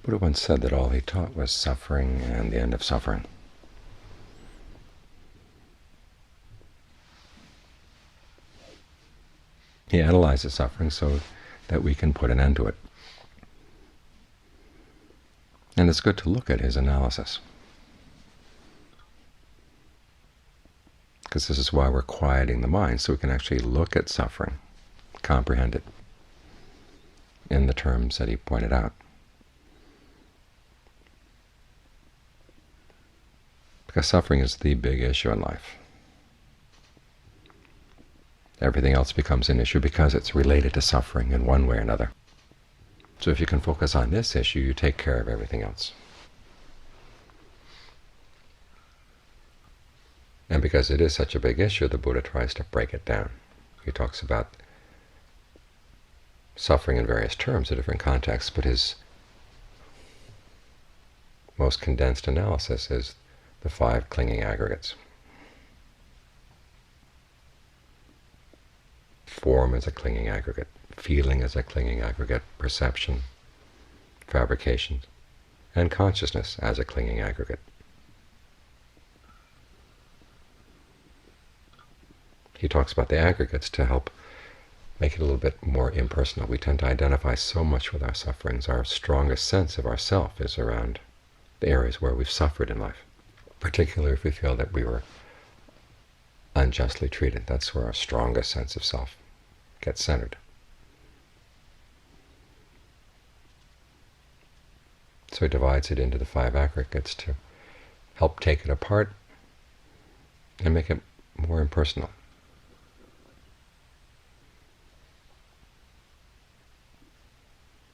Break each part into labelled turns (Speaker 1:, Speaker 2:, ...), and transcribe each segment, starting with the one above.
Speaker 1: Buddha once said that all he taught was suffering and the end of suffering. He analyzes suffering so that we can put an end to it. And it's good to look at his analysis, because this is why we're quieting the mind, so we can actually look at suffering, comprehend it in the terms that he pointed out. Because suffering is the big issue in life. Everything else becomes an issue because it's related to suffering in one way or another. So if you can focus on this issue, you take care of everything else. And because it is such a big issue, the Buddha tries to break it down. He talks about suffering in various terms in different contexts, but his most condensed analysis is the 5 clinging aggregates. Form is a clinging aggregate, feeling is a clinging aggregate, perception, fabrications, and consciousness as a clinging aggregate. He talks about the aggregates to help make it a little bit more impersonal. We tend to identify so much with our sufferings. Our strongest sense of ourself is around the areas where we've suffered in life, particularly if we feel that we were unjustly treated. That's where our strongest sense of self gets centered. So he divides it into the 5 aggregates to help take it apart and make it more impersonal.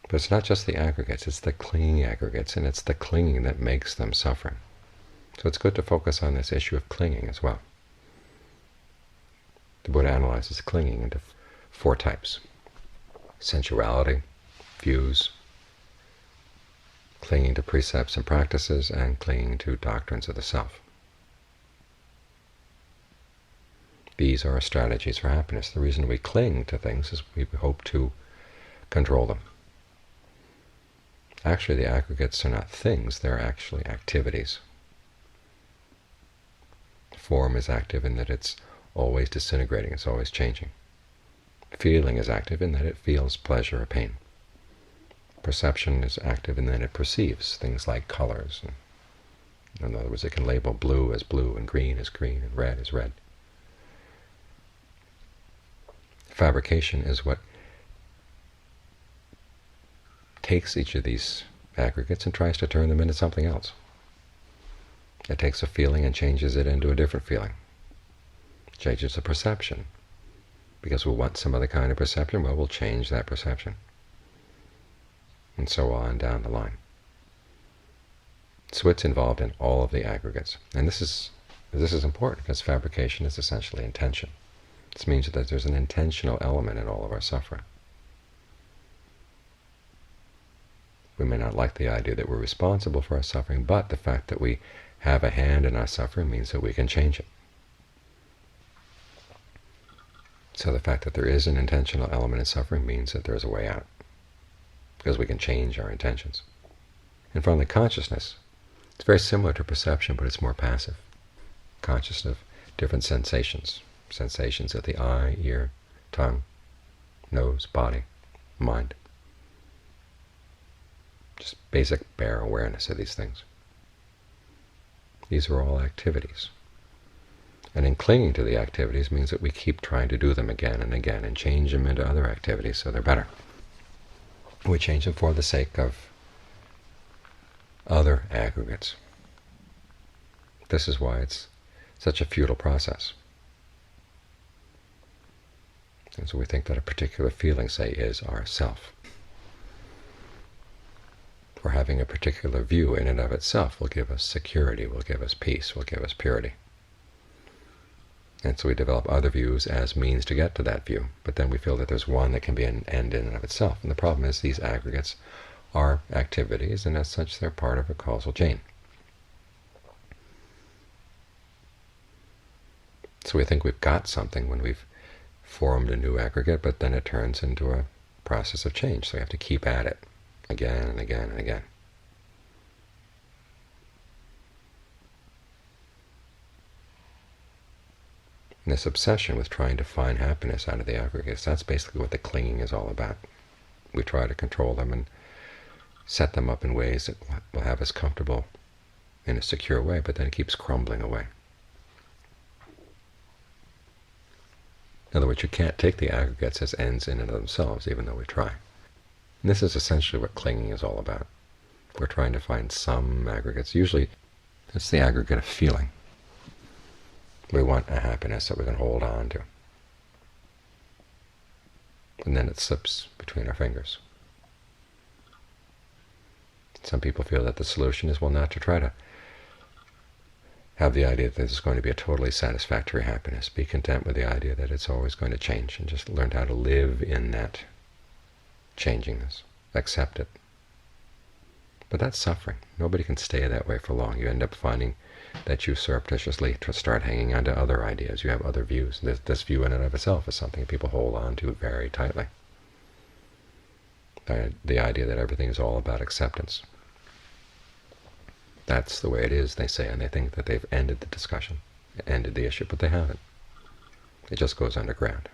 Speaker 1: But it's not just the aggregates, it's the clinging aggregates, and it's the clinging that makes them suffering. So it's good to focus on this issue of clinging as well. The Buddha analyzes clinging into 4 types: sensuality, views, clinging to precepts and practices, and clinging to doctrines of the self. These are our strategies for happiness. The reason we cling to things is we hope to control them. Actually, the aggregates are not things, they're actually activities. Form is active in that it's always disintegrating, it's always changing. Feeling is active in that it feels pleasure or pain. Perception is active in that it perceives things like colors. In other words, it can label blue as blue, and green as green, and red as red. Fabrication is what takes each of these aggregates and tries to turn them into something else. It takes a feeling and changes it into a different feeling. Changes a perception. Because we want some other kind of perception, well, we'll change that perception. And so on down the line. So it's involved in all of the aggregates. And this is important because fabrication is essentially intention. This means that there's an intentional element in all of our suffering. We may not like the idea that we're responsible for our suffering, but the fact that we have a hand in our suffering means that we can change it. So the fact that there is an intentional element in suffering means that there is a way out, because we can change our intentions. And finally, consciousness. It's very similar to perception, but it's more passive. Conscious of different sensations. Sensations of the eye, ear, tongue, nose, body, mind. Just basic bare awareness of these things. These are all activities. And in clinging to the activities means that we keep trying to do them again and again and change them into other activities so they're better. We change them for the sake of other aggregates. This is why it's such a futile process. And so we think that a particular feeling, say, is our self. Or having a particular view in and of itself will give us security, will give us peace, will give us purity. And so we develop other views as means to get to that view, but then we feel that there's one that can be an end in and of itself. And the problem is these aggregates are activities, and as such they're part of a causal chain. So we think we've got something when we've formed a new aggregate, but then it turns into a process of change, so we have to keep at it again and again and again. And this obsession with trying to find happiness out of the aggregates, that's basically what the clinging is all about. We try to control them and set them up in ways that will have us comfortable in a secure way, but then it keeps crumbling away. In other words, you can't take the aggregates as ends in and of themselves, even though we try. And this is essentially what clinging is all about. We're trying to find some aggregates. Usually it's the aggregate of feeling. We want a happiness that we can hold on to. And then it slips between our fingers. Some people feel that the solution is, well, not to try to have the idea that there's going to be a totally satisfactory happiness. Be content with the idea that it's always going to change, and just learn how to live in that changingness. Accept it. But that's suffering. Nobody can stay that way for long. You end up finding that you surreptitiously start hanging on to other ideas. You have other views. This view in and of itself is something people hold on to very tightly. The idea that everything is all about acceptance. That's the way it is, they say, and they think that they've ended the discussion, ended the issue, but they haven't. It just goes underground.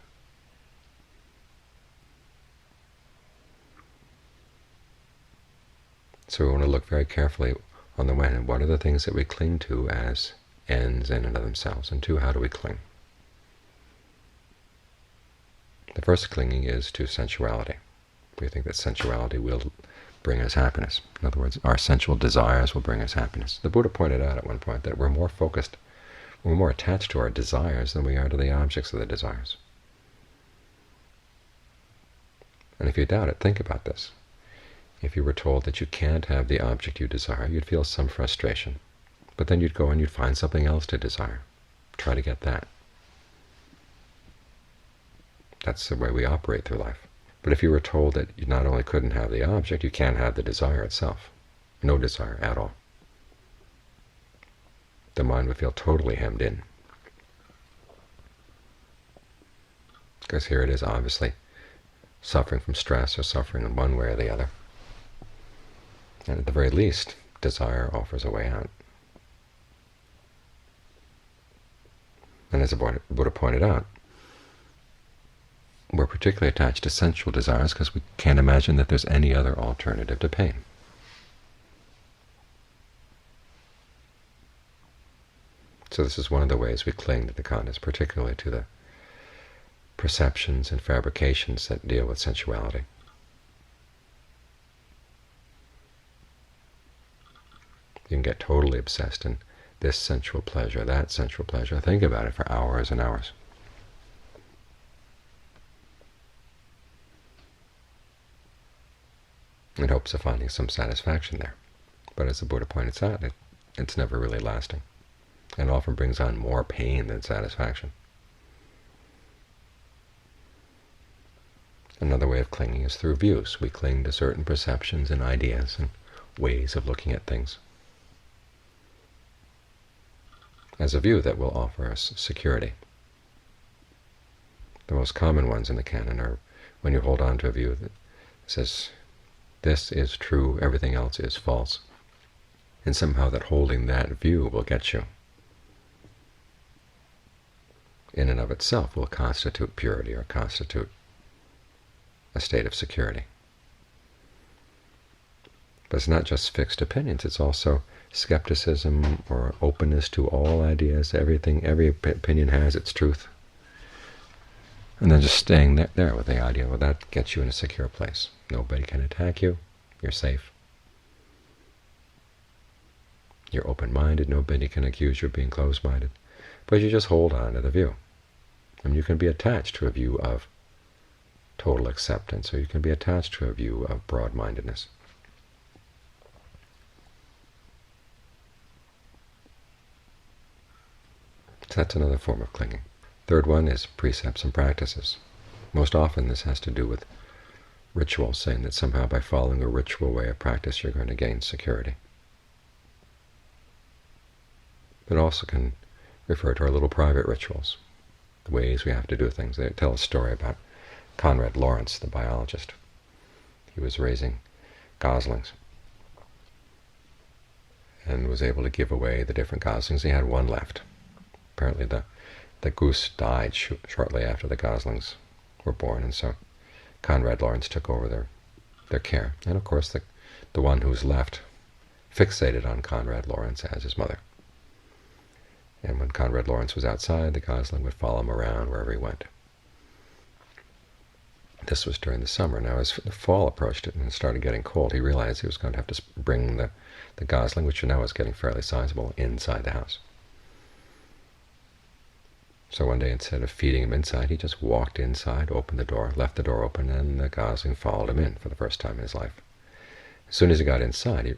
Speaker 1: So we want to look very carefully on the one hand, what are the things that we cling to as ends in and of themselves, and two, how do we cling? The first clinging is to sensuality. We think that sensuality will bring us happiness. In other words, our sensual desires will bring us happiness. The Buddha pointed out at one point that we're more focused, we're more attached to our desires than we are to the objects of the desires. And if you doubt it, think about this. If you were told that you can't have the object you desire, you'd feel some frustration. But then you'd go and you'd find something else to desire. Try to get that. That's the way we operate through life. But if you were told that you not only couldn't have the object, you can't have the desire itself. No desire at all. The mind would feel totally hemmed in. Because here it is, obviously, suffering from stress or suffering in one way or the other. And at the very least, desire offers a way out. And as the Buddha pointed out, we're particularly attached to sensual desires because we can't imagine that there's any other alternative to pain. So this is one of the ways we cling to the khandhas, particularly to the perceptions and fabrications that deal with sensuality. You can get totally obsessed in this sensual pleasure, that sensual pleasure. Think about it for hours and hours. In hopes of finding some satisfaction there. But as the Buddha points out, it's never really lasting, and often brings on more pain than satisfaction. Another way of clinging is through views. We cling to certain perceptions and ideas and ways of looking at things as a view that will offer us security. The most common ones in the canon are when you hold on to a view that says, this is true, everything else is false. And somehow that holding that view will get you. In and of itself will constitute purity or constitute a state of security. But it's not just fixed opinions, it's also skepticism or openness to all ideas. Every opinion has its truth. And then just staying there with the idea, well, that gets you in a secure place. Nobody can attack you. You're safe. You're open-minded. Nobody can accuse you of being closed-minded. But you just hold on to the view. And you can be attached to a view of total acceptance, or you can be attached to a view of broad-mindedness. So that's another form of clinging. Third one is precepts and practices. Most often this has to do with rituals, saying that somehow by following a ritual way of practice you're going to gain security. But also can refer to our little private rituals, the ways we have to do things. They tell a story about Conrad Lawrence, the biologist. He was raising goslings and was able to give away the different goslings. He had one left. Apparently the the goose died shortly after the goslings were born, and so Conrad Lorenz took over their care. And of course the one who was left fixated on Conrad Lorenz as his mother. And when Conrad Lorenz was outside, the gosling would follow him around wherever he went. This was during the summer. Now as the fall approached it and it started getting cold, he realized he was going to have to bring the gosling, which now was getting fairly sizable, inside the house. So one day, instead of feeding him inside, he just walked inside, opened the door, left the door open, and the gosling followed him in for the first time in his life. As soon as he got inside, he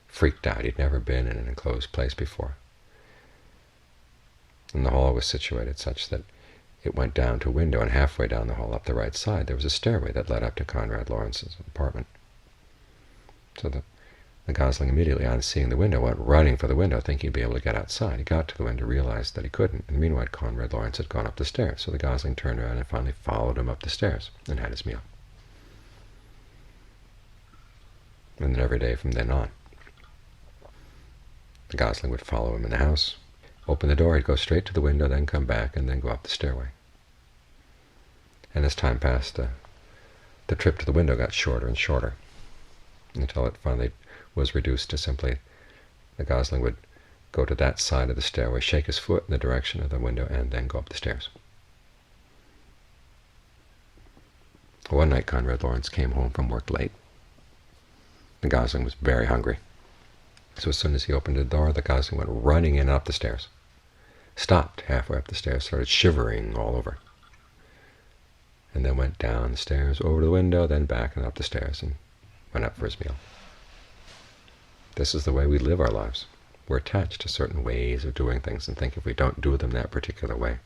Speaker 1: freaked out. He'd never been in an enclosed place before. And the hall was situated such that it went down to a window, and halfway down the hall, up the right side, there was a stairway that led up to Conrad Lorenz's apartment. So the gosling immediately, on seeing the window, went running for the window, thinking he'd be able to get outside. He got to the window, realized that he couldn't, and meanwhile Conrad Lorenz had gone up the stairs. So the gosling turned around and finally followed him up the stairs and had his meal. And then every day from then on, the gosling would follow him in the house, open the door, he'd go straight to the window, then come back, and then go up the stairway. And as time passed, the trip to the window got shorter and shorter, until it finally was reduced to simply the gosling would go to that side of the stairway, shake his foot in the direction of the window, and then go up the stairs. One night Conrad Lorenz came home from work late. The gosling was very hungry. So as soon as he opened the door, the gosling went running in and up the stairs. Stopped halfway up the stairs, started shivering all over, and then went down the stairs, over the window, then back and up the stairs, and went up for his meal. This is the way we live our lives. We're attached to certain ways of doing things and think if we don't do them that particular way,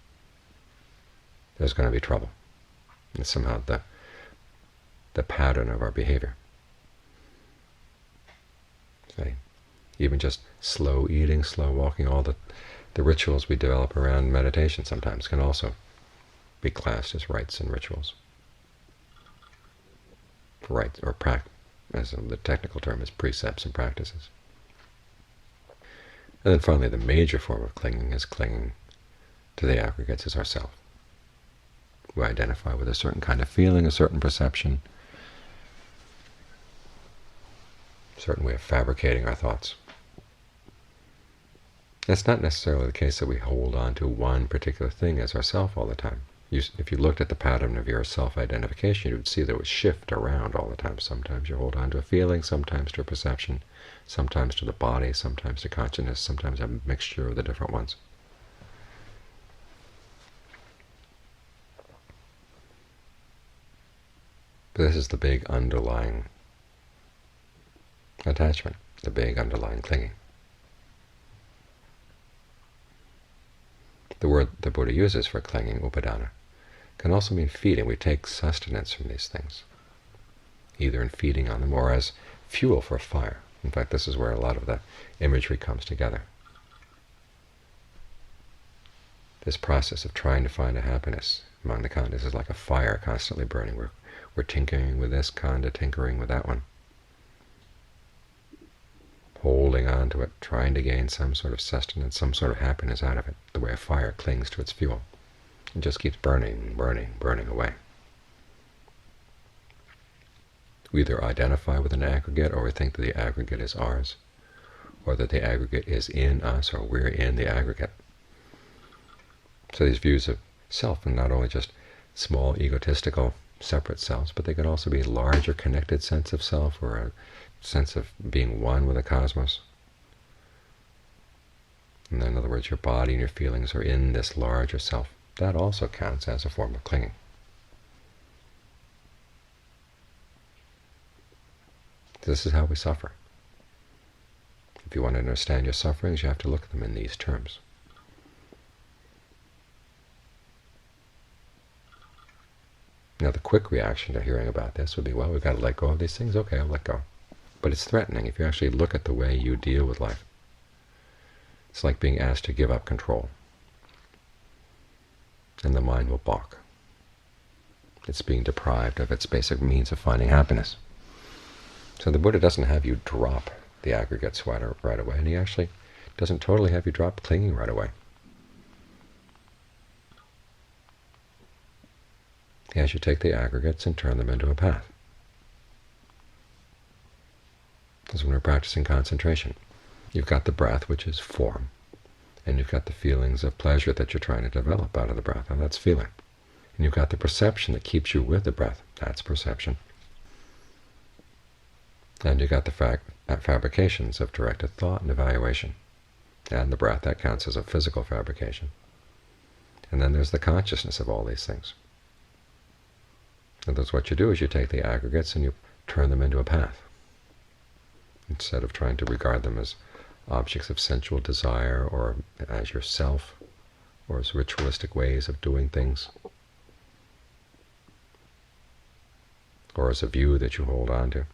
Speaker 1: there's going to be trouble. It's somehow the pattern of our behavior. Say, even just slow eating, slow walking, all the rituals we develop around meditation sometimes can also be classed as rites and rituals. Rites, or as the technical term is, precepts and practices. And then finally, the major form of clinging is clinging to the aggregates as ourself. We identify with a certain kind of feeling, a certain perception, a certain way of fabricating our thoughts. It's not necessarily the case that we hold on to one particular thing as ourself all the time. If you looked at the pattern of your self-identification, you would see that it would shift around all the time. Sometimes you hold on to a feeling, sometimes to a perception, sometimes to the body, sometimes to consciousness, sometimes a mixture of the different ones. But this is the big underlying attachment, the big underlying clinging. The word the Buddha uses for clinging, upadana, can also mean feeding. We take sustenance from these things, either in feeding on them or as fuel for a fire. In fact, this is where a lot of the imagery comes together. This process of trying to find a happiness among the khandhas is like a fire constantly burning. We're tinkering with this khandha, tinkering with that one, holding on to it, trying to gain some sort of sustenance, some sort of happiness out of it, the way a fire clings to its fuel. It just keeps burning, burning, burning away. We either identify with an aggregate, or we think that the aggregate is ours, or that the aggregate is in us, or we're in the aggregate. So these views of self are not only just small, egotistical, separate selves, but they can also be a larger, connected sense of self, or a sense of being one with the cosmos. And in other words, your body and your feelings are in this larger self. That also counts as a form of clinging. This is how we suffer. If you want to understand your sufferings, you have to look at them in these terms. Now, the quick reaction to hearing about this would be, well, we've got to let go of these things. Okay, I'll let go. But it's threatening if you actually look at the way you deal with life. It's like being asked to give up control, and the mind will balk. It's being deprived of its basic means of finding happiness. So the Buddha doesn't have you drop the aggregates right away, and he actually doesn't totally have you drop clinging right away. as you take the aggregates and turn them into a path. Because when we're practicing concentration, you've got the breath, which is form, and you've got the feelings of pleasure that you're trying to develop out of the breath, and that's feeling. And you've got the perception that keeps you with the breath, that's perception. And you've got the fabrications of directed thought and evaluation. And the breath, that counts as a physical fabrication. And then there's the consciousness of all these things. And that's what you do, is you take the aggregates and you turn them into a path. Instead of trying to regard them as objects of sensual desire or as yourself or as ritualistic ways of doing things or as a view that you hold on to.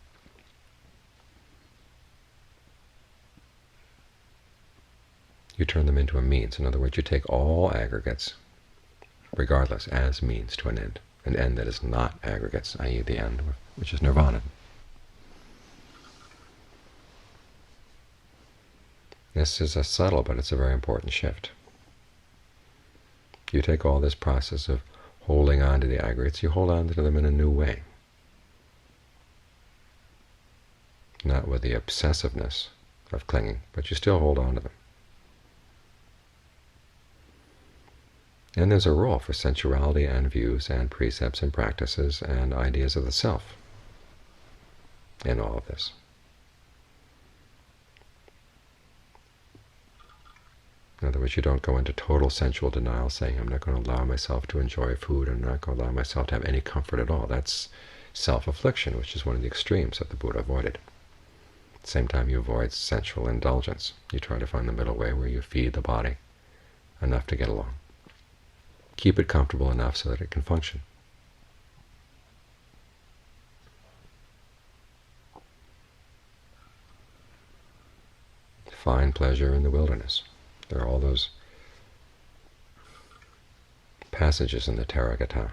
Speaker 1: You turn them into a means. In other words, you take all aggregates, regardless, as means to an end that is not aggregates, i.e. the end, which is nirvana. This is a subtle, but it's a very important shift. You take all this process of holding on to the aggregates, you hold on to them in a new way. Not with the obsessiveness of clinging, but you still hold on to them. And there's a role for sensuality and views and precepts and practices and ideas of the self in all of this. In other words, you don't go into total sensual denial, saying, I'm not going to allow myself to enjoy food, I'm not going to allow myself to have any comfort at all. That's self-affliction, which is one of the extremes that the Buddha avoided. At the same time, you avoid sensual indulgence. You try to find the middle way where you feed the body enough to get along. Keep it comfortable enough so that it can function. Find pleasure in the wilderness. There are all those passages in the Therigatha.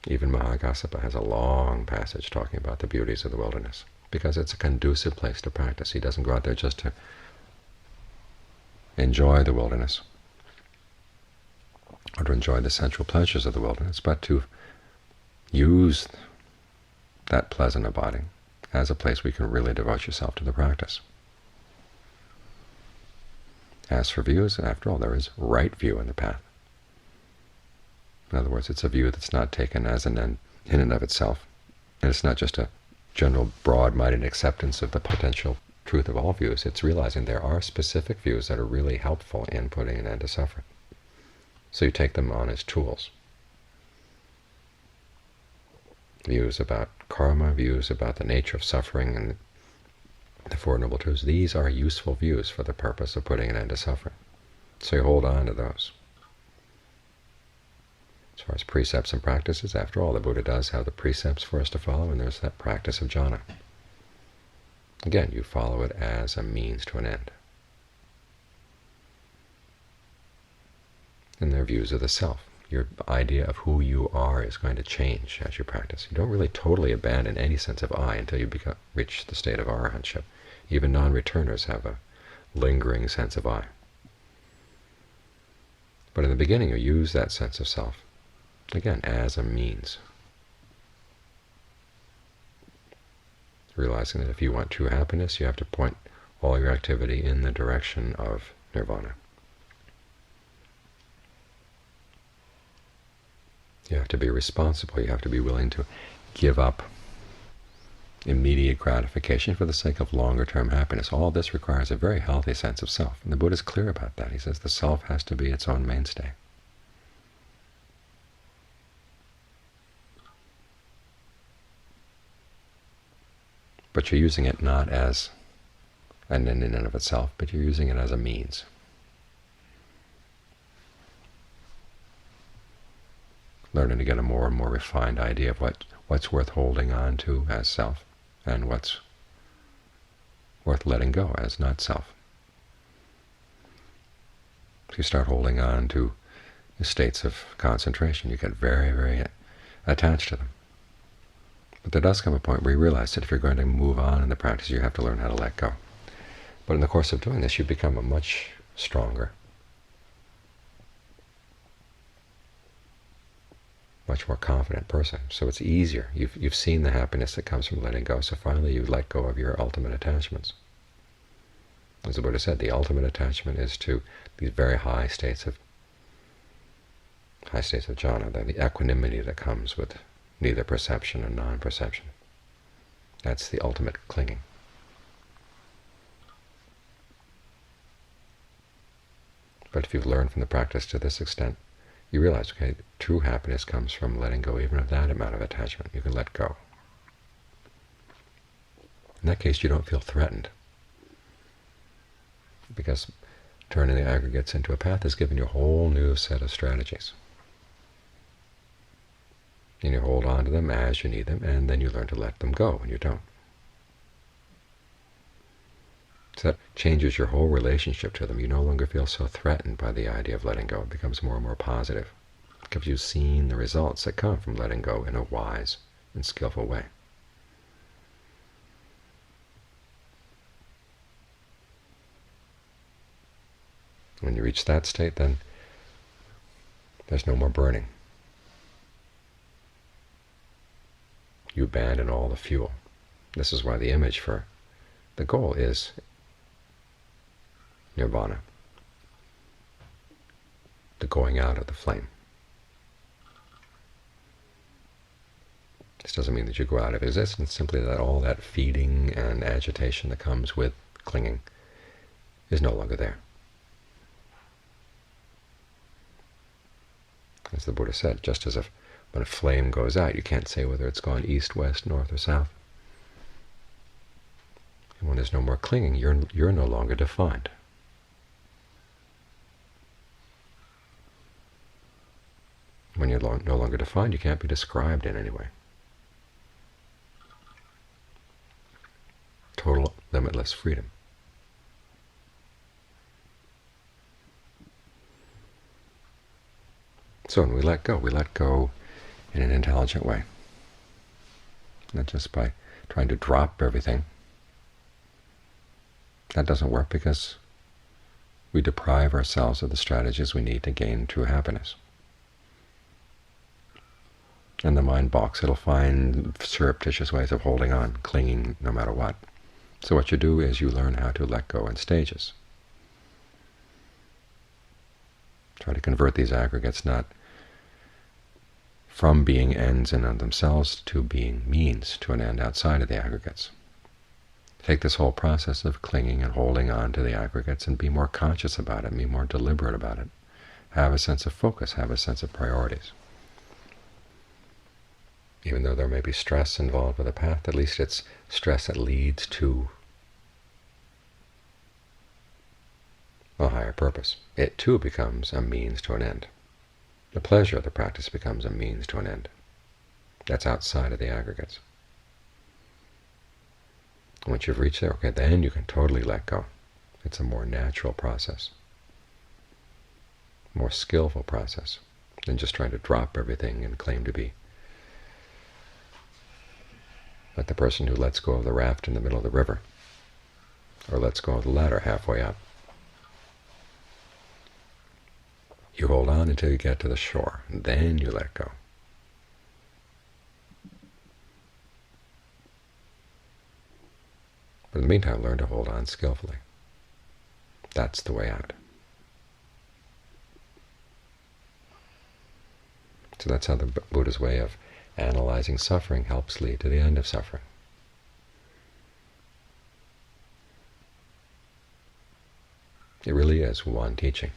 Speaker 1: Even Mahakassapa has a long passage talking about the beauties of the wilderness, because it's a conducive place to practice. He doesn't go out there just to enjoy the wilderness or to enjoy the sensual pleasures of the wilderness, but to use that pleasant abiding as a place where you can really devote yourself to the practice. As for views, after all, there is right view in the path. In other words, it's a view that's not taken as an end in and of itself, and it's not just a general broad-minded acceptance of the potential truth of all views. It's realizing there are specific views that are really helpful in putting an end to suffering. So you take them on as tools. Views about karma, views about the nature of suffering and the Four Noble Truths, these are useful views for the purpose of putting an end to suffering. So you hold on to those. As far as precepts and practices, after all, the Buddha does have the precepts for us to follow, and there's that practice of jhana. Again, you follow it as a means to an end. And their views of the self. Your idea of who you are is going to change as you practice. You don't really totally abandon any sense of I until you reach the state of arahantship. Even non-returners have a lingering sense of I. But in the beginning, you use that sense of self, again, as a means. Realizing that if you want true happiness, you have to point all your activity in the direction of nirvana. You have to be responsible. You have to be willing to give up immediate gratification for the sake of longer-term happiness. All this requires a very healthy sense of self. And the Buddha is clear about that. He says the self has to be its own mainstay. But you're using it not as an end in and of itself, but you're using it as a means. Learning to get a more and more refined idea of what's worth holding on to as self and what's worth letting go as not self. If you start holding on to the states of concentration, you get very, very attached to them. But there does come a point where you realize that if you're going to move on in the practice, you have to learn how to let go. But in the course of doing this, you become a much stronger, much more confident person. So it's easier. You've seen the happiness that comes from letting go, so finally you let go of your ultimate attachments. As the Buddha said, the ultimate attachment is to these very high states of jhana, the equanimity that comes with neither perception and non-perception. That's the ultimate clinging. But if you've learned from the practice to this extent, you realize, okay, true happiness comes from letting go even of that amount of attachment. You can let go. In that case, you don't feel threatened, because turning the aggregates into a path has given you a whole new set of strategies. And you hold on to them as you need them, and then you learn to let them go when you don't. So that changes your whole relationship to them. You no longer feel so threatened by the idea of letting go. It becomes more and more positive, because you've seen the results that come from letting go in a wise and skillful way. When you reach that state, then there's no more burning. You abandon all the fuel. This is why the image for the goal is nirvana, the going out of the flame. This doesn't mean that you go out of existence, simply that all that feeding and agitation that comes with clinging is no longer there. As the Buddha said, just as if when a flame goes out, you can't say whether it's gone east, west, north, or south. And when there's no more clinging, you're no longer defined. When you're no longer defined, you can't be described in any way. Total, limitless freedom. So when we let go in an intelligent way, not just by trying to drop everything. That doesn't work because we deprive ourselves of the strategies we need to gain true happiness. And the mind balks. It'll find surreptitious ways of holding on, clinging no matter what. So what you do is you learn how to let go in stages. Try to convert these aggregates not from being ends in and of themselves to being means to an end outside of the aggregates. Take this whole process of clinging and holding on to the aggregates and be more conscious about it, be more deliberate about it. Have a sense of focus, have a sense of priorities. Even though there may be stress involved with the path, at least it's stress that leads to a higher purpose. It too becomes a means to an end. The pleasure of the practice becomes a means to an end. That's outside of the aggregates. Once you've reached there, okay, then you can totally let go. It's a more natural process, more skillful process than just trying to drop everything and claim to be like the person who lets go of the raft in the middle of the river, or lets go of the ladder halfway up. You hold on until you get to the shore, and then you let go. But in the meantime, learn to hold on skillfully. That's the way out. So that's how the Buddha's way of analyzing suffering helps lead to the end of suffering. It really is one teaching.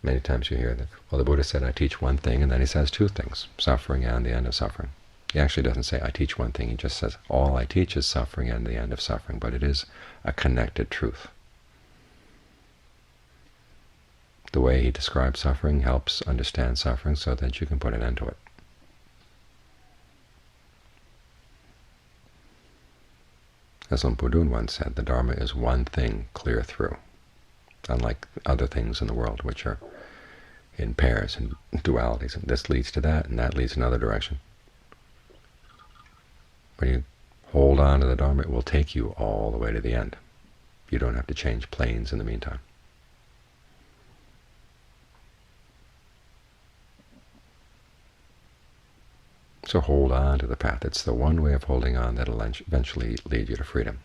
Speaker 1: Many times you hear that, well, the Buddha said, I teach one thing, and then he says two things, suffering and the end of suffering. He actually doesn't say, I teach one thing. He just says, all I teach is suffering and the end of suffering, but it is a connected truth. The way he describes suffering helps understand suffering so that you can put an end to it. As Luang Pu Dun once said, the Dharma is one thing clear through, unlike other things in the world which are in pairs and dualities, and this leads to that, and that leads in another direction. When you hold on to the Dharma, it will take you all the way to the end. You don't have to change planes in the meantime. So hold on to the path. It's the one way of holding on that will eventually lead you to freedom.